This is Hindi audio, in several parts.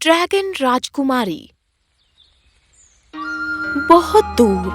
ड्रैगन राजकुमारी। बहुत दूर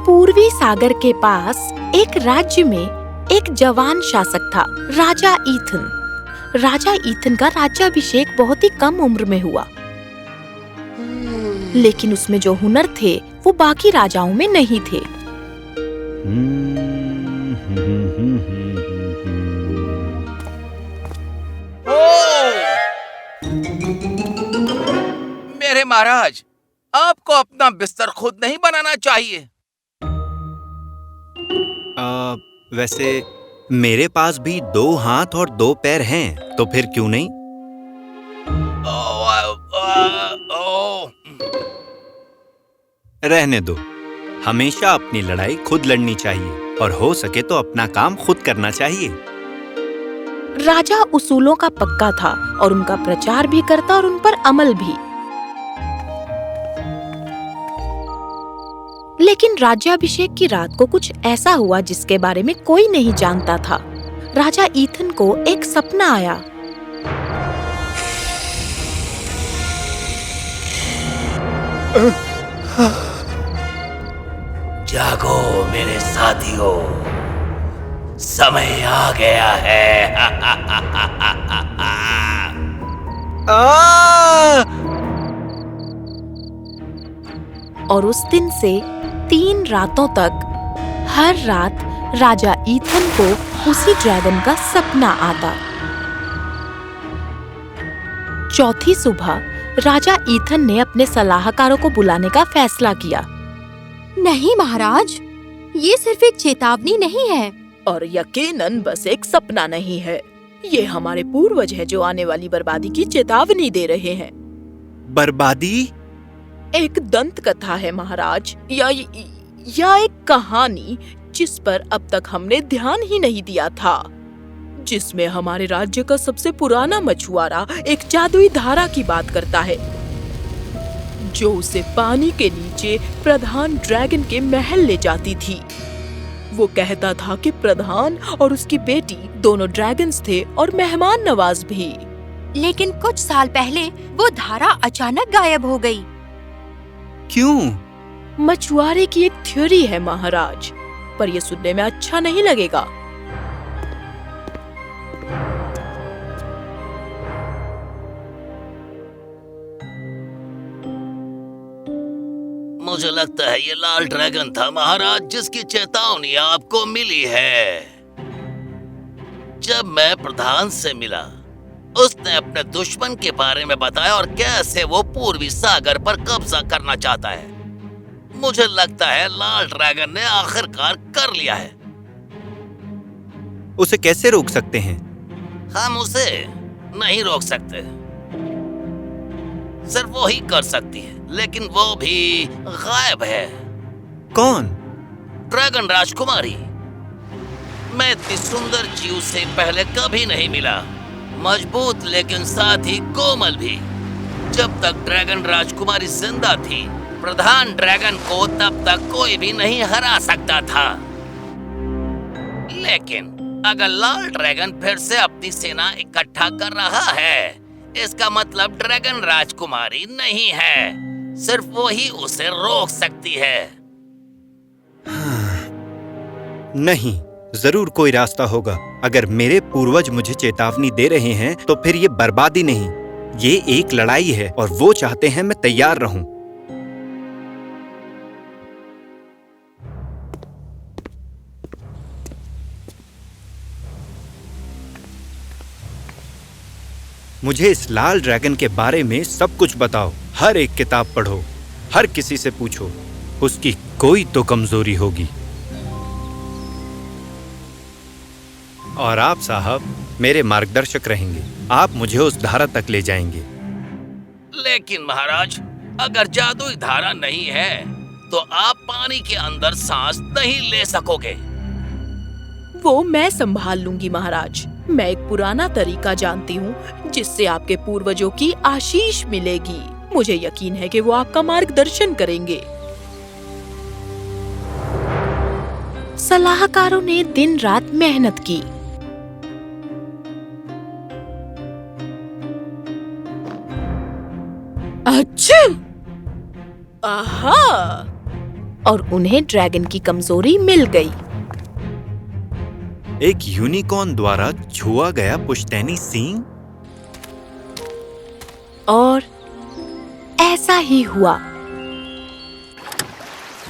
पूर्वी सागर के पास एक राज्य में एक जवान शासक था, राजा ईथन। राजा ईथन का राज्याभिषेक बहुत ही कम उम्र में हुआ, लेकिन उसमें जो हुनर थे वो बाकी राजाओं में नहीं थे। मेरे महाराज, आपको अपना बिस्तर खुद नहीं बनाना चाहिए। वैसे मेरे पास भी 2 हाथ और 2 पैर हैं, तो फिर क्यों नहीं? रहने दो। हमेशा अपनी लड़ाई खुद लड़नी चाहिए और हो सके तो अपना काम खुद करना चाहिए। राजा उसूलों का पक्का था और उनका प्रचार भी करता और उन पर अमल भी। लेकिन राज्याभिषेक की रात को कुछ ऐसा हुआ जिसके बारे में कोई नहीं जानता था। राजा ईथन को एक सपना आया। जागो मेरे साथियों, समय आ गया है। और उस दिन से 3 रातों तक हर रात राजा ईथन को उसी ड्रैगन का सपना आता। चौथी सुबह राजा ईथन ने अपने सलाहकारों को बुलाने का फैसला किया। नहीं महाराज, ये सिर्फ एक चेतावनी नहीं है और यकीनन बस एक सपना नहीं है। ये हमारे पूर्वज हैं जो आने वाली बर्बादी की चेतावनी दे रहे हैं। बर्बादी? एक दंत कथा है महाराज, या एक कहानी जिस पर अब तक हमने ध्यान ही नहीं दिया था, जिसमें हमारे राज्य का सबसे पुराना मछुआरा एक जादुई धारा की बात करता है जो उसे पानी के नीचे प्रधान ड्रैगन के महल ले जाती थी। वो कहता था कि प्रधान और उसकी बेटी दोनों ड्रैगन्स थे और मेहमान नवाज भी। लेकिन कुछ साल पहले वो धारा अचानक गायब हो गई। क्यों? मछुआरे की एक थ्योरी है महाराज, पर ये सुनने में अच्छा नहीं लगेगा। मुझे लगता है ये लाल ड्रैगन था महाराज, जिसकी चेतावनी आपको मिली है। जब मैं प्रधान से मिला, उसने अपने दुश्मन के बारे में बताया और कैसे वो पूर्वी सागर पर कब्जा करना चाहता है। मुझे लगता है लाल ड्रैगन ने आखिरकार कर लिया है। उसे कैसे रोक सकते हैं? हम उसे नहीं रोक सकते, सिर्फ वो ही कर सकती है, लेकिन वो भी गायब है। कौन? ड्रैगन राजकुमारी। मैं इतनी सुंदर जीव से पहले कभी नहीं मिला, मजबूत लेकिन साथ ही कोमल भी। जब तक ड्रैगन राजकुमारी जिंदा थी, प्रधान ड्रैगन को तब तक कोई भी नहीं हरा सकता था। लेकिन अगर लाल ड्रैगन फिर से अपनी सेना इकट्ठा कर रहा है, इसका मतलब ड्रैगन राजकुमारी नहीं है, सिर्फ वो ही उसे रोक सकती है। नहीं, जरूर कोई रास्ता होगा। अगर मेरे पूर्वज मुझे चेतावनी दे रहे हैं तो फिर ये बर्बादी नहीं, ये एक लड़ाई है और वो चाहते हैं मैं तैयार रहूं। मुझे इस लाल ड्रैगन के बारे में सब कुछ बताओ। हर एक किताब पढ़ो, हर किसी से पूछो, उसकी कोई तो कमजोरी होगी। और आप साहब मेरे मार्गदर्शक रहेंगे। आप मुझे उस धारा तक ले जाएंगे। लेकिन महाराज, अगर जादुई धारा नहीं है तो आप पानी के अंदर सांस नहीं ले सकोगे। वो मैं संभाल लूंगी महाराज। मैं एक पुराना तरीका जानती हूँ जिससे आपके पूर्वजों की आशीष मिलेगी। मुझे यकीन है कि वो आपका मार्गदर्शन करेंगे। सलाहकारों ने दिन रात मेहनत की। आहा! और उन्हें ड्रैगन की कमजोरी मिल गई। एक यूनिकॉर्न द्वारा छुआ गया पुश्तैनी सींग। और ऐसा ही हुआ।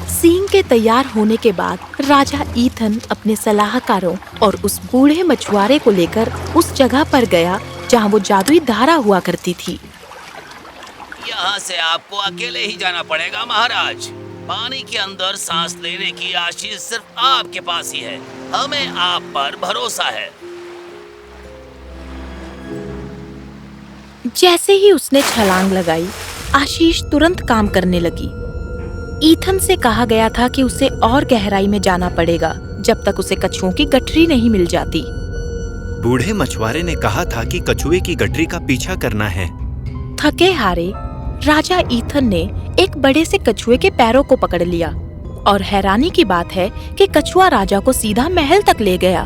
सींग के तैयार होने के बाद राजा ईथन अपने सलाहकारों और उस बूढ़े मछुआरे को लेकर उस जगह पर गया जहां वो जादुई धारा हुआ करती थी। यहाँ से आपको अकेले ही जाना पड़ेगा महाराज। पानी के अंदर सांस लेने की आशीष सिर्फ आपके पास ही है। हमें आप पर भरोसा है। जैसे ही उसने छलांग लगाई, आशीष तुरंत काम करने लगी। ईथन से कहा गया था कि उसे और गहराई में जाना पड़ेगा जब तक उसे कछुओं की गठरी नहीं मिल जाती। बूढ़े मछुआरे ने कहा था कि कछुए की गठरी का पीछा करना है। थके हारे राजा ईथन ने एक बड़े से कछुए के पैरों को पकड़ लिया और हैरानी की बात है कि कछुआ राजा को सीधा महल तक ले गया।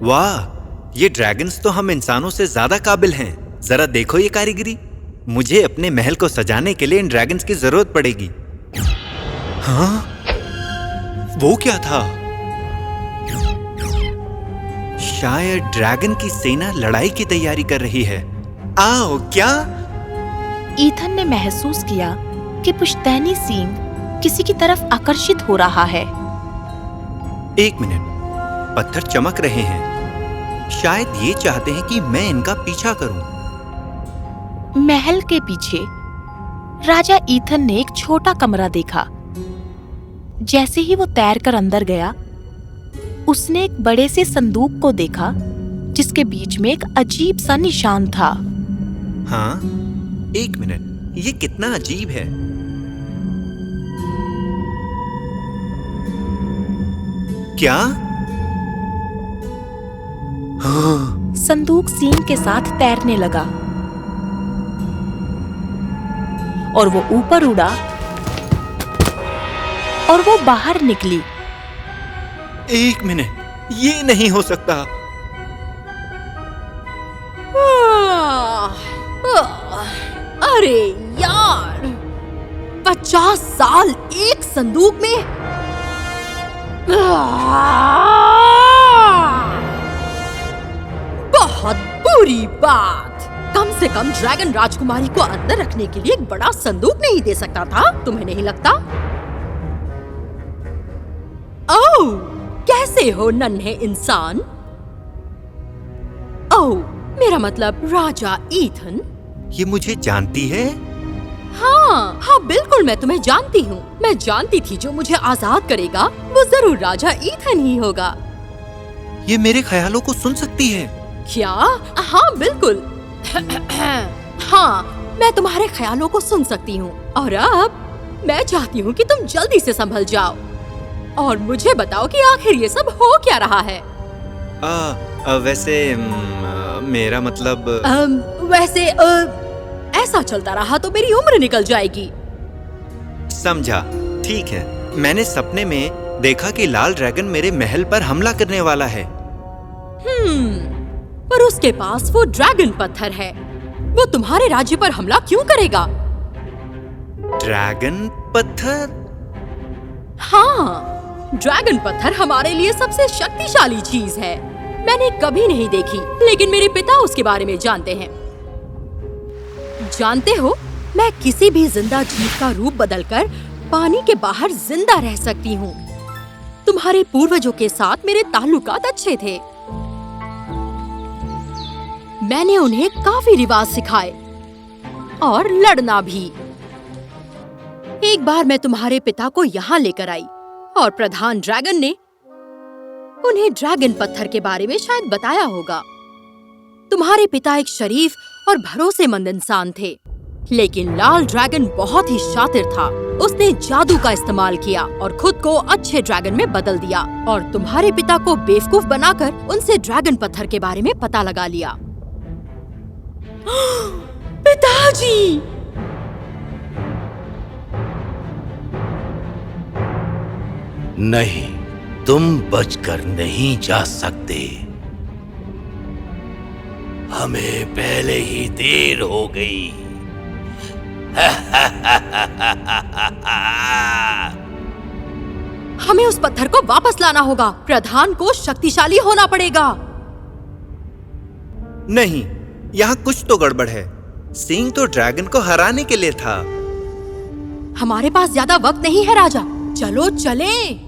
वाह, ये ड्रैगन्स तो हम इंसानों से ज्यादा काबिल हैं। जरा देखो ये कारीगरी। मुझे अपने महल को सजाने के लिए इन ड्रैगन्स की जरूरत पड़ेगी। हाँ, वो क्या था? शायद ड्रैगन की सेना लड़ाई की तैयारी कर रही है। आओ, क्या? ईथन ने महसूस किया कि पुश्तैनी सींग किसी की तरफ आकर्षित हो रहा है। एक मिनट, पत्थर चमक रहे हैं। शायद ये चाहते हैं कि मैं इनका पीछा करूं। महल के पीछे राजा ईथन ने एक छोटा कमरा देखा। जैसे ही वो तैरकर अंदर गया, उसने एक बड़े से संदूक को देखा जिसके बीच में एक अजीब सा निशान था। हाँ, एक मिनट, ये कितना अजीब है। क्या? हाँ। संदूक सींग के साथ तैरने लगा और वो ऊपर उड़ा और वो बाहर निकली। एक मिनट, ये नहीं हो सकता। अरे यार, 50 साल एक संदूक में। बहुत बुरी बात। कम से कम ड्रैगन राजकुमारी को अंदर रखने के लिए एक बड़ा संदूक नहीं दे सकता था? तुम्हें नहीं लगता? ओह, कैसे हो नन्हे इंसान? ओह, मेरा मतलब राजा ईथन। ये मुझे जानती है? हाँ, बिल्कुल, मैं तुम्हें जानती हूँ। मैं जानती थी जो मुझे आजाद करेगा वो जरूर राजा ईथन ही होगा। ये मेरे ख्यालों को सुन सकती है। क्या? हाँ, बिल्कुल। हाँ, मैं तुम्हारे ख्यालों को सुन सकती हूँ। और अब मैं चाहती हूँ कि तुम जल्दी से संभल जाओ और मुझे बताओ कि आखिर ये सब हो क्या रहा है। वैसे मेरा मतलब वैसे ऐसा चलता रहा तो मेरी उम्र निकल जाएगी। समझा, ठीक है। मैंने सपने में देखा कि लाल ड्रैगन मेरे महल पर हमला करने वाला है। पर उसके पास वो ड्रैगन पत्थर है। वो तुम्हारे राज्य पर हमला क्यों करेगा? ड्रैगन पत्थर? हाँ, ड्रैगन पत्थर हमारे लिए सबसे शक्तिशाली चीज है। मैंने कभी नहीं देखी, लेकिन मेरे पिता उसके बारे में जानते हैं। जानते हो, मैं किसी भी जिंदा जीव का रूप बदलकर पानी के बाहर जिंदा रह सकती हूँ। तुम्हारे पूर्वजों के साथ मेरे ताल्लुकात अच्छे थे। मैंने उन्हें काफी रिवाज सिखाए और लड़ना भी। एक बार मैं तुम्हारे पिता को यहाँ लेकर आई और प्रधान ड्रैगन ने उन्हें ड्रैगन पत्थर के बारे में शायद बताया होगा। तुम्हारे पिता एक शरीफ और भरोसेमंद इंसान थे, लेकिन लाल ड्रैगन बहुत ही शातिर था। उसने जादू का इस्तेमाल किया और खुद को अच्छे ड्रैगन में बदल दिया और तुम्हारे पिता को बेवकूफ बनाकर उनसे ड्रैगन पत्थर के बारे में पता लगा लिया। पिताजी! नहीं, तुम बचकर नहीं जा सकते। हमें पहले ही देर हो गई। हमें उस पत्थर को वापस लाना होगा। प्रधान को शक्तिशाली होना पड़ेगा। नहीं, यहाँ कुछ तो गड़बड़ है। सिंह तो ड्रैगन को हराने के लिए था। हमारे पास ज्यादा वक्त नहीं है राजा, चलो चलें।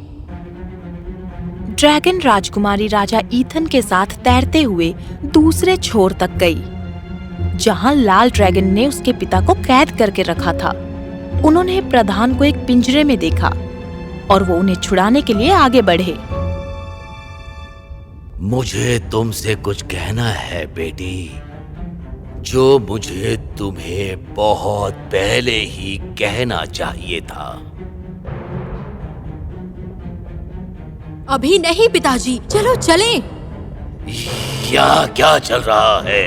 ड्रैगन राजकुमारी राजा ईथन के साथ तैरते हुए दूसरे छोर तक गई, जहां लाल ड्रैगन ने उसके पिता को कैद करके रखा था। उन्होंने प्रधान को एक पिंजरे में देखा और वो उन्हें छुड़ाने के लिए आगे बढ़े। मुझे तुमसे कुछ कहना है बेटी, जो मुझे तुम्हें बहुत पहले ही कहना चाहिए था। अभी नहीं पिताजी, चलो चलें। यहाँ क्या चल रहा है?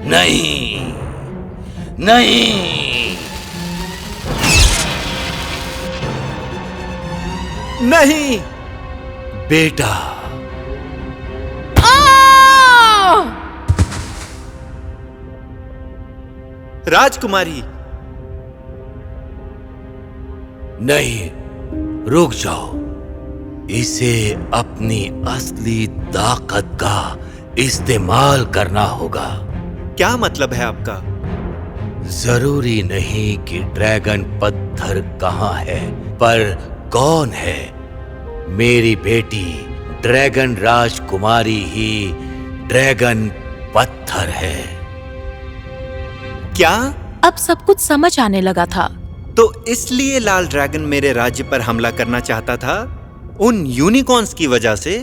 नहीं, नहीं, नहीं बेटा। राजकुमारी, नहीं, रुक जाओ। इसे अपनी असली ताकत का इस्तेमाल करना होगा। क्या मतलब है आपका? जरूरी नहीं कि ड्रैगन पत्थर कहाँ है, पर कौन है। मेरी बेटी ड्रैगन राजकुमारी ही ड्रैगन पत्थर है। क्या? अब सब कुछ समझ आने लगा था। तो इसलिए लाल ड्रैगन मेरे राज्य पर हमला करना चाहता था, उन यूनिकॉर्न्स की वजह से।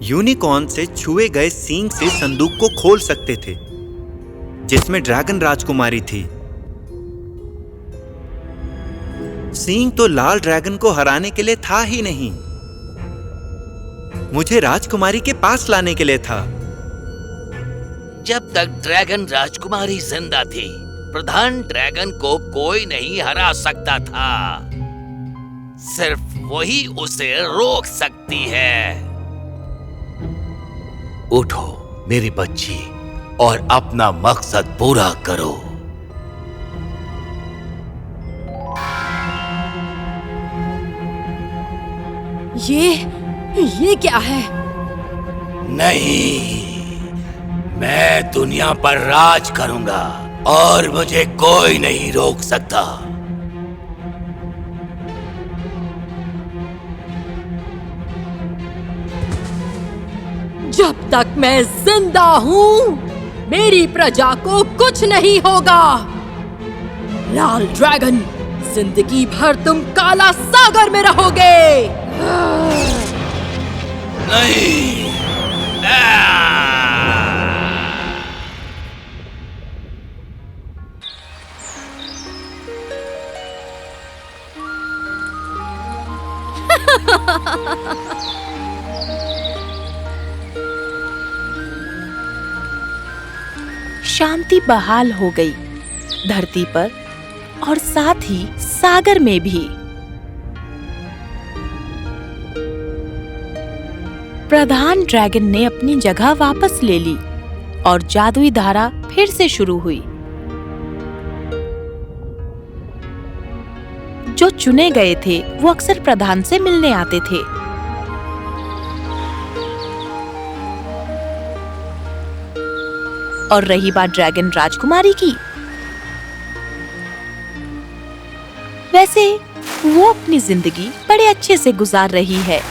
यूनिकॉर्न से छुए गए सींग से संदूक को खोल सकते थे, जिसमें ड्रैगन राजकुमारी थी। सींग तो लाल ड्रैगन को हराने के लिए था ही नहीं, मुझे राजकुमारी के पास लाने के लिए था। जब तक ड्रैगन राजकुमारी जिंदा थी, प्रधान ड्रैगन को कोई नहीं हरा सकता था। सिर्फ वही उसे रोक सकती है। उठो मेरी बच्ची और अपना मकसद पूरा करो। ये क्या है? नहीं, मैं दुनिया पर राज करूंगा और मुझे कोई नहीं रोक सकता। जब तक मैं जिंदा हूँ, मेरी प्रजा को कुछ नहीं होगा। लाल ड्रैगन, जिंदगी भर तुम काला सागर में रहोगे। नहीं। शांति बहाल हो गई धरती पर और साथ ही सागर में भी। प्रधान ड्रैगन ने अपनी जगह वापस ले ली और जादुई धारा फिर से शुरू हुई। जो चुने गए थे वो अक्सर प्रधान से मिलने आते थे। और रही बात ड्रैगन राजकुमारी की, वैसे वो अपनी जिंदगी बड़े अच्छे से गुजार रही है।